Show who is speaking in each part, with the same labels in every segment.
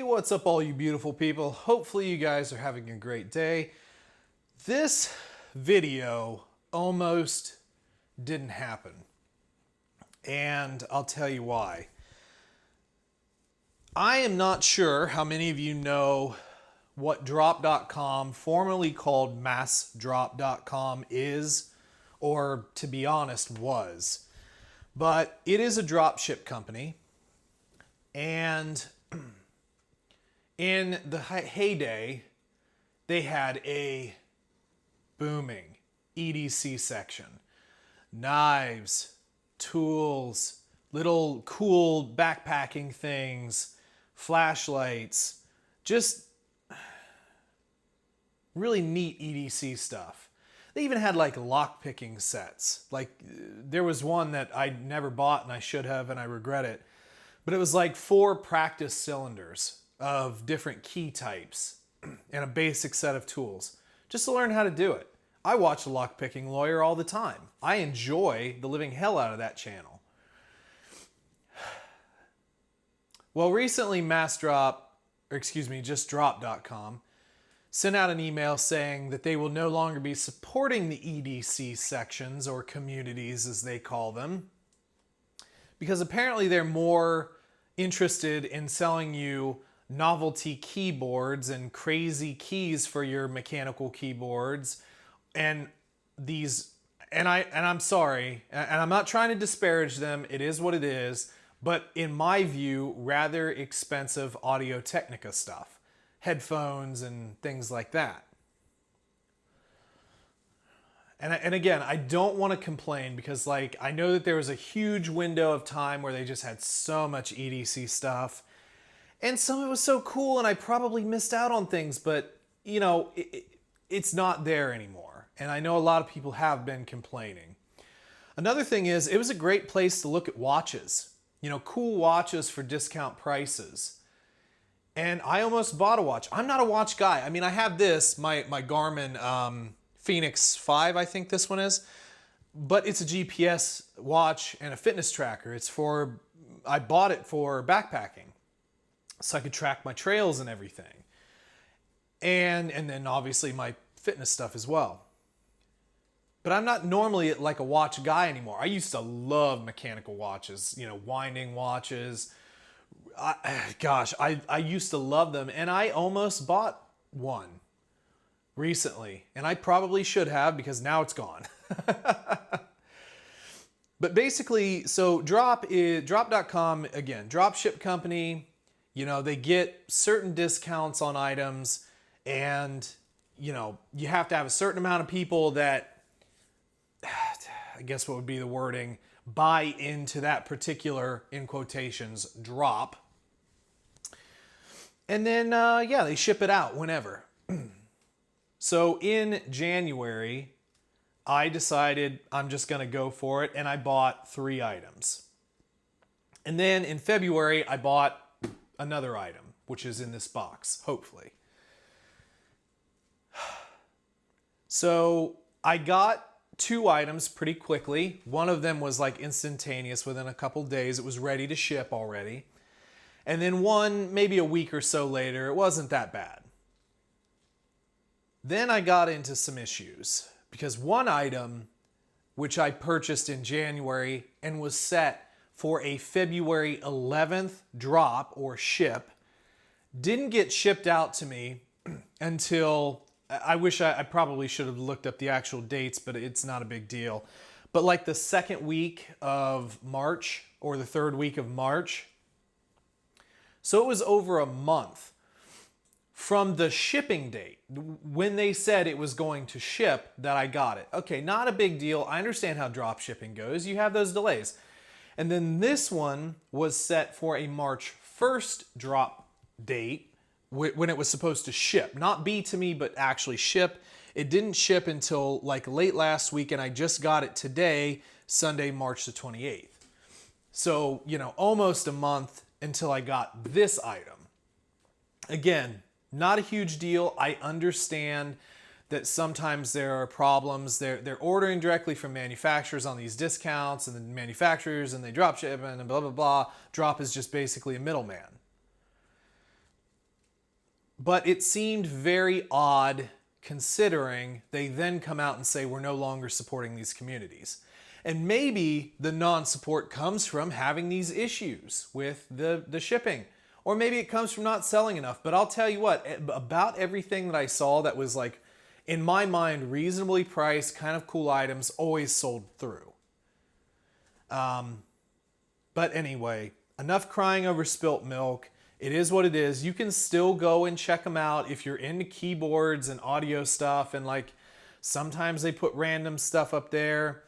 Speaker 1: what's up all you beautiful people? Hopefully you guys are having a great day. This video almost didn't happen, and I'll tell you why. I am not sure how many of you know what drop.com, formerly called massdrop.com, is, or to be honest, was. But it is a dropship company, and in the heyday, they had a booming EDC section. Knives, tools, little cool backpacking things, flashlights, just really neat EDC stuff. They even had like lock picking sets. Like there was one that I never bought and I should have and I regret it. But it was like 4 practice cylinders of different key types and a basic set of tools just to learn how to do it. I watch The Lockpicking Lawyer all the time. I enjoy the living hell out of that channel. Well, recently just drop.com sent out an email saying that they will no longer be supporting the EDC sections, or communities as they call them, because apparently they're more interested in selling you novelty keyboards and crazy keys for your mechanical keyboards and these, and I'm sorry, and I'm not trying to disparage them, it is what it is, but in my view, rather expensive Audio-Technica stuff, headphones and things like that. And again, I don't want to complain because like I know that there was a huge window of time where they just had so much EDC stuff, and some of it was so cool and I probably missed out on things, but you know, it's not there anymore. And I know a lot of people have been complaining. Another thing is, it was a great place to look at watches, you know, cool watches for discount prices. And I almost bought a watch. I'm not a watch guy. I mean, I have this, my Garmin Phoenix 5, I think this one is, but it's a GPS watch and a fitness tracker. I bought it for backpacking, so I could track my trails and everything. And then obviously my fitness stuff as well. But I'm not normally like a watch guy anymore. I used to love mechanical watches, you know, winding watches. I used to love them, and I almost bought one recently, and I probably should have because now it's gone. But basically, so drop.com, again, dropship company, you know, they get certain discounts on items, and you know, you have to have a certain amount of people that, I guess what would be the wording, buy into that particular, in quotations, drop. And then, yeah, they ship it out whenever. So in January, I decided I'm just going to go for it, and I bought 3 items. And then in February, I bought another item, which is in this box, hopefully. So I got 2 items pretty quickly. One of them was like instantaneous within a couple days. It was ready to ship already. And then one, maybe a week or so later, it wasn't that bad. Then I got into some issues because one item, which I purchased in January and was set for a February 11th drop or ship, didn't get shipped out to me until, I wish I probably should have looked up the actual dates, but it's not a big deal. But like the 2nd week of March or the 3rd week of March. So it was over a month from the shipping date, when they said it was going to ship, that I got it. Okay, not a big deal. I understand how drop shipping goes. You have those delays. And then this one was set for a March 1st drop date, when it was supposed to ship. Not be to me, but actually ship. It didn't ship until like late last week, and I just got it today, Sunday, March the 28th. So, you know, almost a month until I got this item. Again, not a huge deal. I understand that sometimes there are problems. They're ordering directly from manufacturers on these discounts, and the manufacturers, and they drop ship and blah, blah, blah. Drop is just basically a middleman. But it seemed very odd considering they then come out and say we're no longer supporting these communities. And maybe the non-support comes from having these issues with the shipping. Or maybe it comes from not selling enough. But I'll tell you what, about everything that I saw that was like, in my mind, reasonably priced, kind of cool items, always sold through. But anyway, enough crying over spilt milk. It is what it is. You can still go and check them out if you're into keyboards and audio stuff, and like sometimes they put random stuff up there.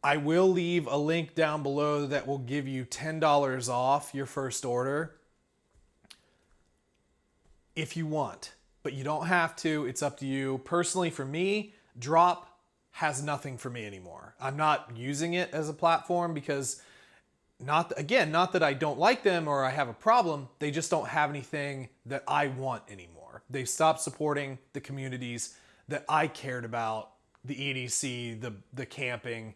Speaker 1: I will leave a link down below that will give you $10 off your first order if you want, but you don't have to. It's up to you. Personally, for me, Drop has nothing for me anymore. I'm not using it as a platform because not that I don't like them or I have a problem. They just don't have anything that I want anymore. They've stopped supporting the communities that I cared about, the EDC, the camping,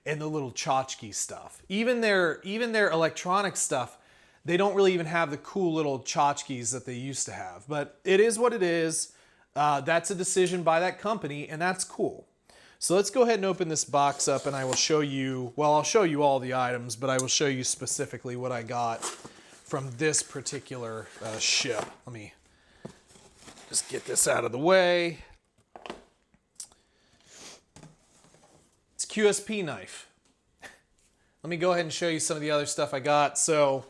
Speaker 1: and the little tchotchke stuff. Even their electronic stuff, they don't really even have the cool little tchotchkes that they used to have. But it is what it is. That's a decision by that company, and that's cool. So let's go ahead and open this box up, and I will show you, well, I'll show you all the items, but I will show you specifically what I got from this particular ship. Let me just get this out of the way. It's QSP Knife. Let me go ahead and show you some of the other stuff I got. So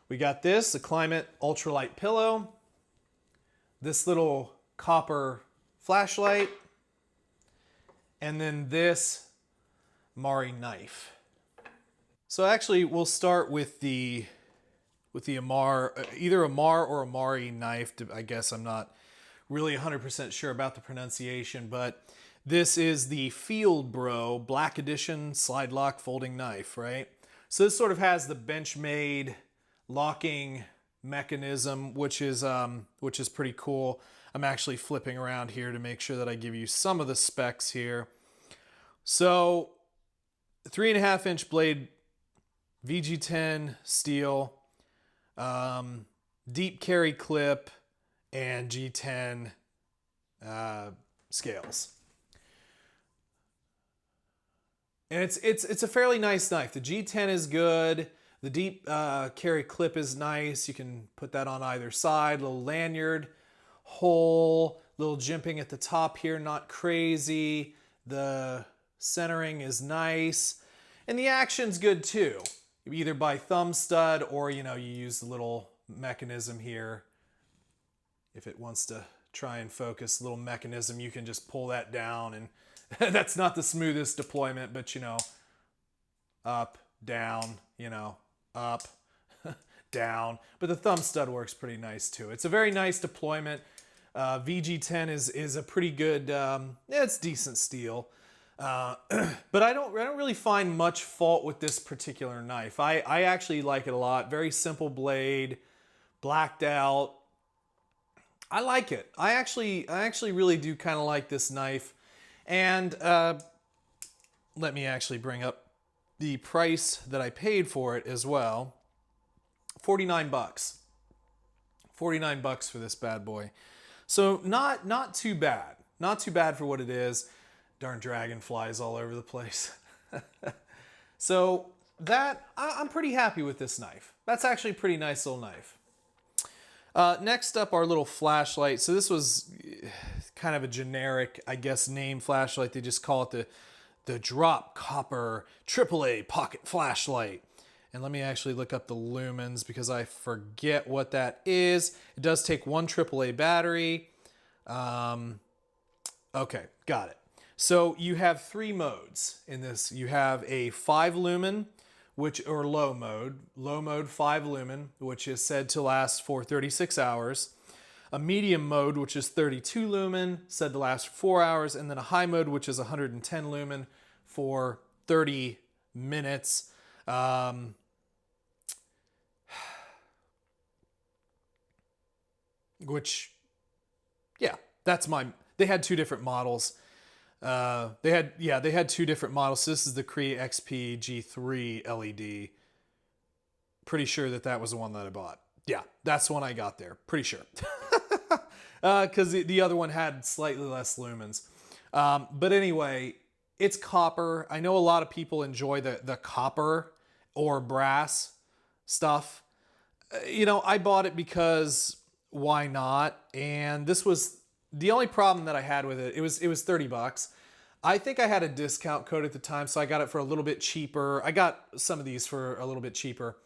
Speaker 1: we got this, the Climate Ultralight Pillow, this little copper flashlight, and then this Amari knife. So actually we'll start with the Amar, either Amar or Amari knife. I guess I'm not really 100% sure about the pronunciation, but this is the Field Bro Black Edition slide lock folding knife, right? So this sort of has the Benchmade locking mechanism, which is pretty cool. I'm actually flipping around here to make sure that I give you some of the specs here. So 3.5 inch blade, VG10 steel, deep carry clip, and G10 scales. And it's a fairly nice knife. The G10 is good. The deep carry clip is nice. You can put that on either side. Little lanyard hole, little jimping at the top here, not crazy. The centering is nice. And the action's good too. Either by thumb stud or, you use the little mechanism here. If it wants to try and focus, little mechanism, you can just pull that down, and that's not the smoothest deployment, but up, down, up, down. But the thumb stud works pretty nice too. It's a very nice deployment. VG10 is a pretty good, it's decent steel. But I don't really find much fault with this particular knife. I actually like it a lot. Very simple blade, blacked out. I like it. I actually really do kind of like this knife. And let me actually bring up the price that I paid for it as well. $49. $49 for this bad boy. So not too bad. Not too bad for what it is. Darn dragonflies all over the place. So I'm pretty happy with this knife. That's actually a pretty nice little knife. Next up, our little flashlight. So this was kind of a generic, I guess, name flashlight. They just call it the Drop Copper AAA Pocket Flashlight. And let me actually look up the lumens because I forget what that is. It does take one AAA battery. Okay, got it. So you have 3 modes in this. You have a 5 lumen, or low mode 5 lumen, which is said to last for 36 hours. A medium mode, which is 32 lumen, said to last for 4 hours, and then a high mode, which is 110 lumen for 30 minutes. Which, yeah, they had 2 different models. They had 2 different models. So this is the Cree XP G3 LED. Pretty sure that was the one that I bought. Yeah, that's the one I got there. Pretty sure. because the other one had slightly less lumens. But anyway, it's copper. I know a lot of people enjoy the copper or brass stuff. You know, I bought it because why not? And this was the only problem that I had with it. It was $30. I think I had a discount code at the time, so I got it for a little bit cheaper. I got some of these for a little bit cheaper.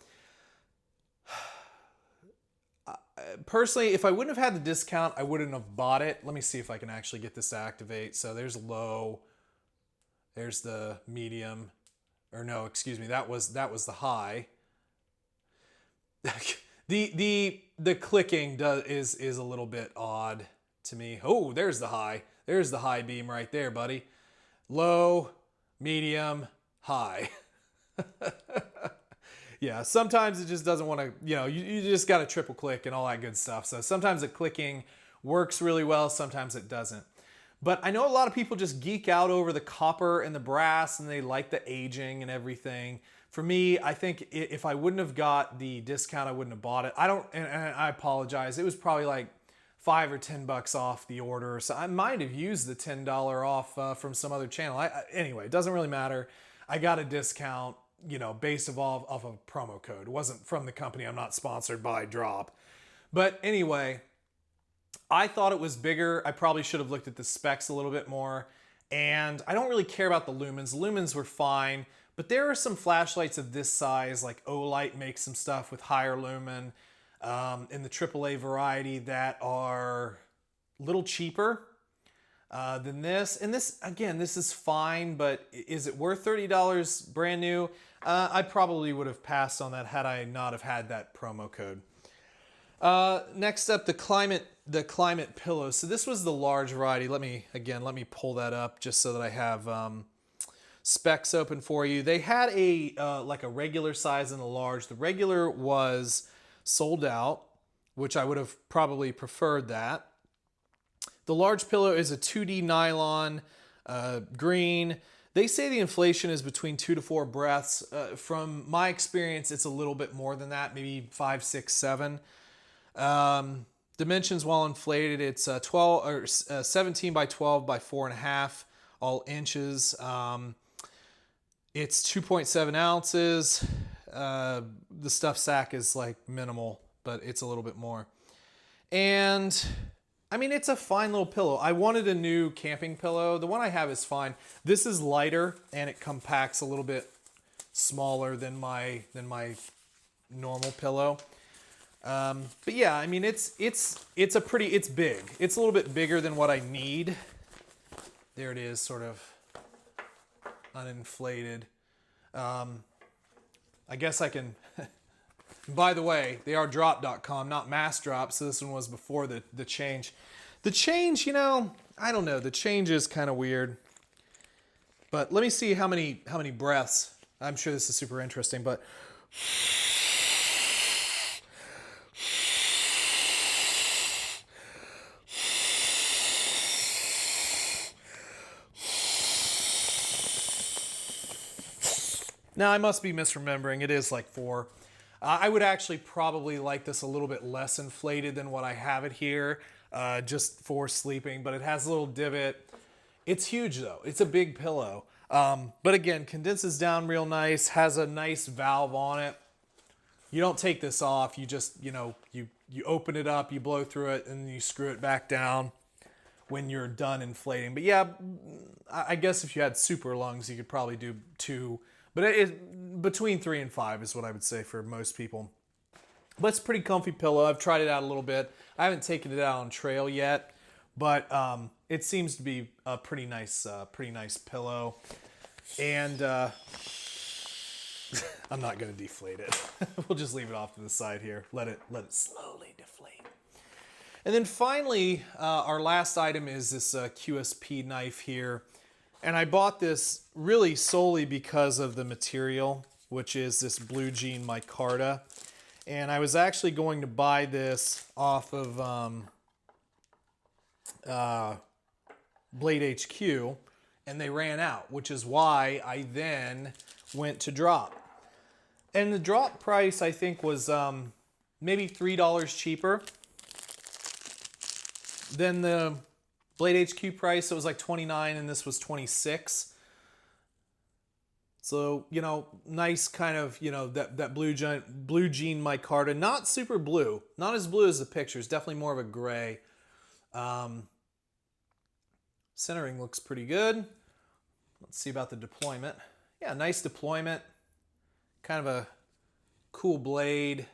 Speaker 1: Personally, if I wouldn't have had the discount, I wouldn't have bought it. Let me see if I can actually get this to activate. So there's low, there's the medium, or no, excuse me, that was the high. The clicking is a little bit odd to me. Oh, there's the high. There's the high beam right there, buddy. Low, medium, high. Yeah, sometimes it just doesn't want to, you just got to triple click and all that good stuff. So sometimes the clicking works really well, sometimes it doesn't. But I know a lot of people just geek out over the copper and the brass and they like the aging and everything. For me, I think if I wouldn't have got the discount, I wouldn't have bought it. And I apologize. It was probably like $5 or $10 off the order. So I might have used the $10 off from some other channel. Anyway, it doesn't really matter. I got a discount, based off a promo code. It wasn't from the company. I'm not sponsored by Drop. But anyway, I thought it was bigger. I probably should have looked at the specs a little bit more. And I don't really care about the lumens. Lumens were fine. But there are some flashlights of this size, like Olight makes some stuff with higher lumen in the AAA variety that are a little cheaper than this. And this, again, this is fine, but is it worth $30 brand new? I probably would have passed on that had I not have had that promo code. Next up, the climate pillow. So this was the large variety. Let me pull that up just so that I have specs open for you. They had like a regular size and a large. The regular was sold out, which I would have probably preferred that. The large pillow is a 2D nylon, green. They say the inflation is between 2 to 4 breaths. From my experience, it's a little bit more than that, maybe 5, 6, 7. Dimensions while inflated, it's 17 by 12 by 4.5, all inches. It's 2.7 ounces. The stuff sack is like minimal, but it's a little bit more. And I mean, it's a fine little pillow. I wanted a new camping pillow. The one I have is fine. This is lighter and it compacts a little bit smaller than my normal pillow. But yeah, I mean, it's big. It's a little bit bigger than what I need. There it is, sort of uninflated. I guess I can, by the way, they are drop.com, not mass drop. So this one was before the change. The change, I don't know. The change is kind of weird, but let me see how many breaths. I'm sure this is super interesting, but now, I must be misremembering. It is like 4. I would actually probably like this a little bit less inflated than what I have it here, just for sleeping. But it has a little divot. It's huge, though. It's a big pillow. But again, condenses down real nice. Has a nice valve on it. You don't take this off. You just, you open it up, you blow through it, and then you screw it back down when you're done inflating. But yeah, I guess if you had super lungs, you could probably do 2. But between 3 and 5 is what I would say for most people. But it's a pretty comfy pillow. I've tried it out a little bit. I haven't taken it out on trail yet, but it seems to be a pretty nice pillow. And I'm not going to deflate it. We'll just leave it off to the side here. Let it slowly deflate. And then finally, our last item is this QSP knife here. And I bought this really solely because of the material, which is this blue jean micarta. And I was actually going to buy this off of Blade HQ, and they ran out, which is why I then went to Drop. And the Drop price, I think, was maybe $3 cheaper. than the Blade HQ price. It was like $29 and this was $26. So, you know, nice kind of, you know, that blue jean micarta. Not super blue. Not as blue as the pictures. Definitely more of a gray. Centering looks pretty good. Let's see about the deployment. Yeah, nice deployment. Kind of a cool blade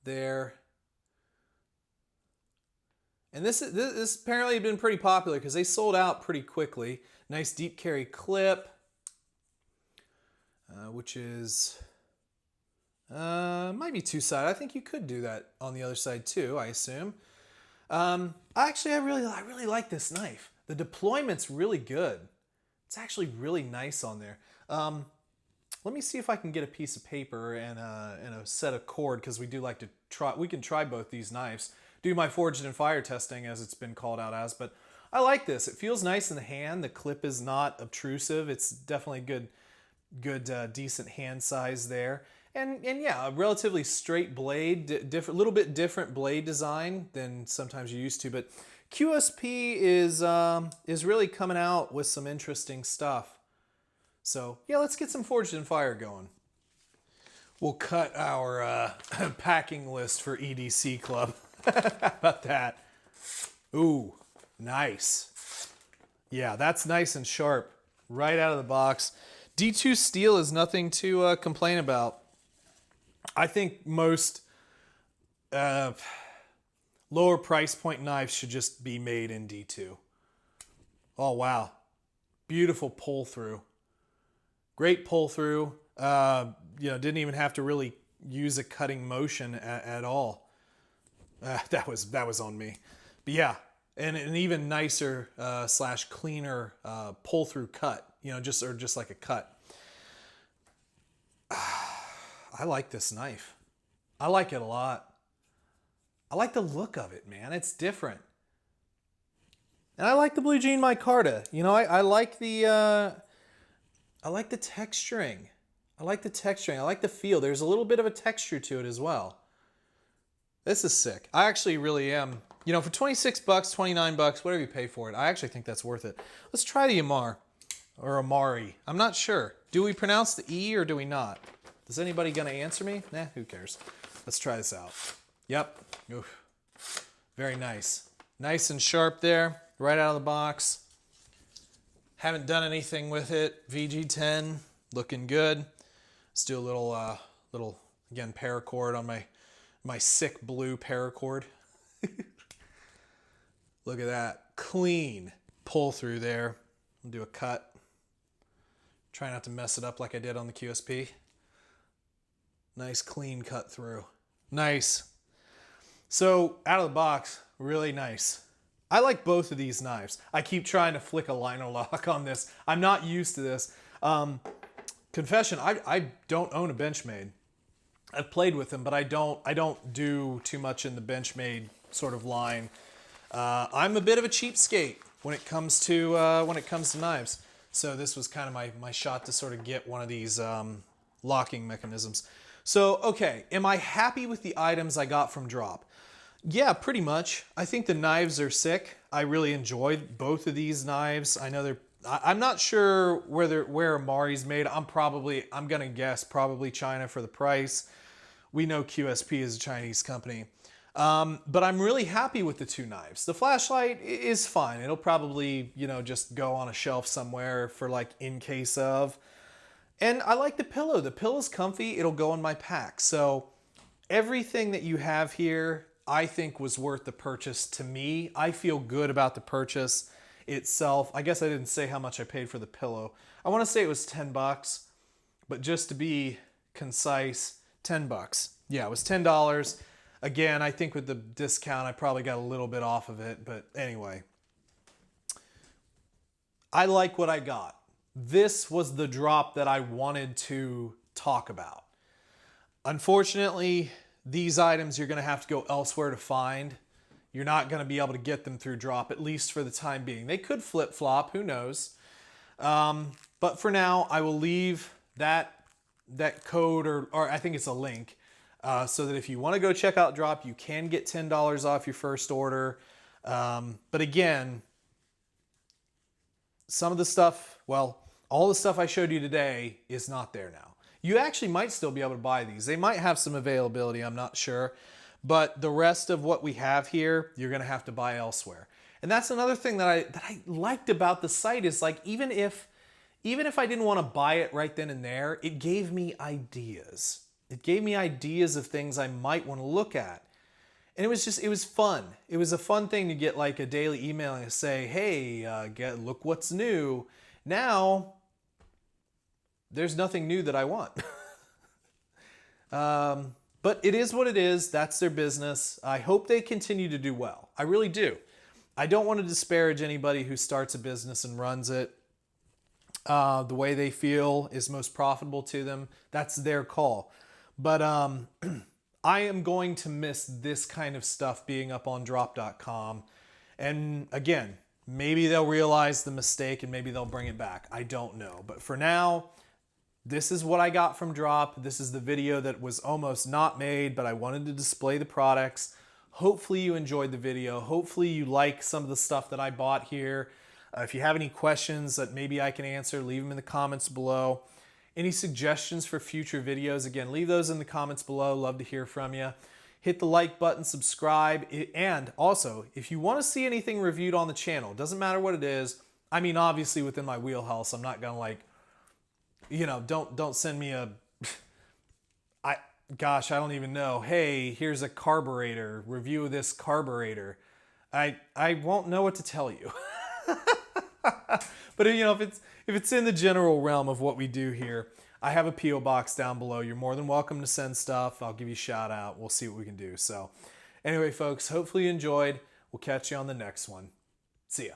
Speaker 1: there. And this apparently had been pretty popular because they sold out pretty quickly. Nice deep carry clip, which is might be two-sided. I think you could do that on the other side too, I assume. I really like this knife. The deployment's really good. It's actually really nice on there. Let me see if I can get a piece of paper and a set of cord, because we do like to try. We can try both these knives. Do my forged and fire testing, as it's been called out as. But I like this. It feels nice in the hand. The clip is not obtrusive. It's definitely good, decent hand size there. And yeah, a relatively straight blade, little bit different blade design than sometimes you're used to. But QSP is really coming out with some interesting stuff. So yeah, let's get some forged and fire going. We'll cut our packing list for EDC Club. How about that? Ooh, nice. Yeah, that's nice and sharp right out of the box. D2 steel is nothing to complain about. I think most lower price point knives should just be made in D2. Oh, wow. Beautiful pull through. Great pull through. You know, didn't even have to really use a cutting motion at all. That was on me. But yeah, and an even nicer / cleaner pull through cut. You know, just like a cut. I like this knife. I like it a lot. I like the look of it, man. It's different. And I like the blue jean micarta. You know, I like the texturing. I like the texturing. I like the feel. There's a little bit of a texture to it as well. This is sick. I actually really am. You know, for 26 bucks, 29 bucks, whatever you pay for it, I actually think that's worth it. Let's try the Amar or Amari. I'm not sure. Do we pronounce the E or do we not? Is anybody going to answer me? Nah, who cares? Let's try this out. Yep. Oof. Very nice. Nice and sharp there, right out of the box. Haven't done anything with it. VG10, looking good. Let's do a little again, paracord on my sick blue paracord. Look at that. Clean pull through there. I'll do a cut. Try not to mess it up like I did on the QSP. Nice clean cut through. Nice. So out of the box, really nice. I like both of these knives. I keep trying to flick a liner lock on this. I'm not used to this. Confession, I don't own a Benchmade. I've played with them, but I don't do too much in the Benchmade sort of line. I'm a bit of a cheapskate when it comes to knives. So this was kind of my shot to sort of get one of these locking mechanisms. So, okay, am I happy with the items I got from Drop? Yeah, pretty much. I think the knives are sick. I really enjoyed both of these knives. I know I'm not sure where Amari's made. I'm gonna guess probably China for the price. We know QSP is a Chinese company. But I'm really happy with the two knives. The flashlight is fine. It'll probably, you know, just go on a shelf somewhere for like in case of. And I like the pillow. The pillow's comfy. It'll go in my pack. So everything that you have here, I think was worth the purchase to me. I feel good about the purchase itself. I guess I didn't say how much I paid for the pillow. I want to say it was 10 bucks, but just to be concise, 10 bucks. Yeah, it was $10. Again, I think with the discount, I probably got a little bit off of it, but anyway. I like what I got. This was the drop that I wanted to talk about. Unfortunately, these items you're going to have to go elsewhere to find. You're not going to be able to get them through Drop, at least for the time being. They could flip-flop, who knows. But for now, I will leave that code, or I think it's a link, so that if you want to go check out Drop, you can get $10 off your first order. But again, some of the stuff, well, all the stuff I showed you today is not there now. You actually might still be able to buy these. They might have some availability, I'm not sure. But the rest of what we have here, you're gonna have to buy elsewhere. And that's another thing that I liked about the site is like, even if I didn't want to buy it right then and there, it gave me ideas. It gave me ideas of things I might want to look at. And it was fun. It was a fun thing to get like a daily email and say, hey, look what's new. Now, there's nothing new that I want. But it is what it is. That's their business. I hope they continue to do well. I really do. I don't want to disparage anybody who starts a business and runs it the way they feel is most profitable to them. That's their call. But I am going to miss this kind of stuff being up on drop.com. And again, maybe they'll realize the mistake and maybe they'll bring it back. I don't know. But for now, this is what I got from Drop. This is the video that was almost not made, but I wanted to display the products. Hopefully you enjoyed the video. Hopefully you like some of the stuff that I bought here. If you have any questions that maybe I can answer, leave them in the comments below. Any suggestions for future videos, again, leave those in the comments below. Love to hear from you. Hit the like button, subscribe, and also, if you want to see anything reviewed on the channel, doesn't matter what it is. I mean, obviously within my wheelhouse, I'm not gonna like, you know, don't send me a, gosh, I don't even know. Hey, here's a carburetor, review of this carburetor. I won't know what to tell you. But you know, if it's in the general realm of what we do here, I have a P.O. box down below. You're more than welcome to send stuff. I'll give you a shout out. We'll see what we can do. So anyway, folks, hopefully you enjoyed. We'll catch you on the next one. See ya.